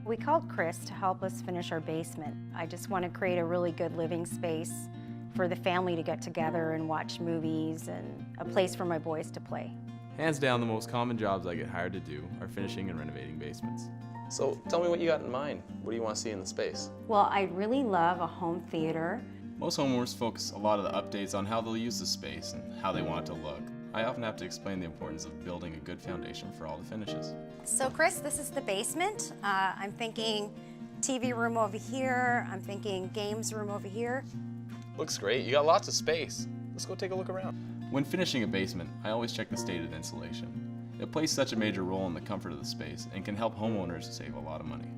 We called Chris to help us finish our basement. I just want to create a really good living space for the family to get together and watch movies, and a place for my boys to play. Hands down, the most common jobs I get hired to do are finishing and renovating basements. So tell me what you got in mind. What do you want to see in the space? Well, I really love a home theater. Most homeowners focus a lot of the updates on how they'll use the space and how they want it to look. I often have to explain the importance of building a good foundation for all the finishes. So Chris, this is the basement. I'm thinking TV room over here. I'm thinking games room over here. Looks great. You got lots of space. Let's go take a look around. When finishing a basement, I always check the state of the insulation. It plays such a major role in the comfort of the space and can help homeowners save a lot of money.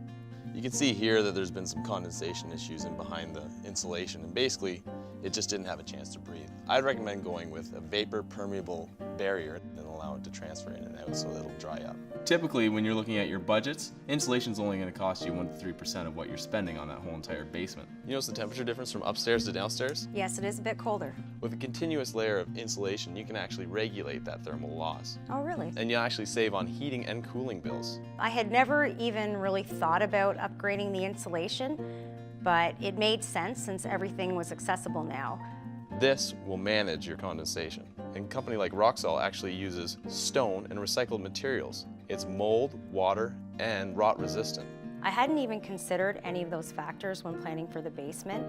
You can see here that there's been some condensation issues in behind the insulation, and basically it just didn't have a chance to breathe. I'd recommend going with a vapor permeable barrier and allow it to transfer in and out so it'll dry up. Typically, when you're looking at your budgets, insulation is only going to cost you 1 to 3% of what you're spending on that whole entire basement. You notice the temperature difference from upstairs to downstairs? Yes, it is a bit colder. With a continuous layer of insulation, you can actually regulate that thermal loss. Oh, really? And you actually save on heating and cooling bills. I had never even really thought about upgrading the insulation, but it made sense since everything was accessible now. This will manage your condensation. And a company like Roxul actually uses stone and recycled materials. It's mold, water, and rot resistant. I hadn't even considered any of those factors when planning for the basement,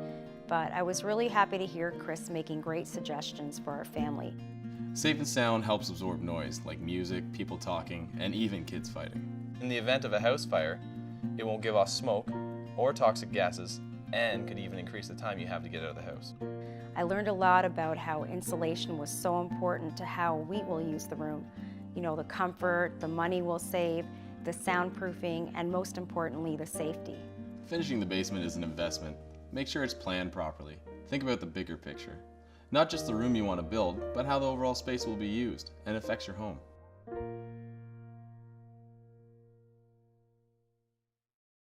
but I was really happy to hear Chris making great suggestions for our family. Safe and sound helps absorb noise, like music, people talking, and even kids fighting. In the event of a house fire, it won't give off smoke or toxic gases, and could even increase the time you have to get out of the house. I learned a lot about how insulation was so important to how we will use the room. You know, the comfort, the money we'll save, the soundproofing, and most importantly, the safety. Finishing the basement is an investment. Make sure it's planned properly. Think about the bigger picture. Not just the room you want to build, but how the overall space will be used and affects your home.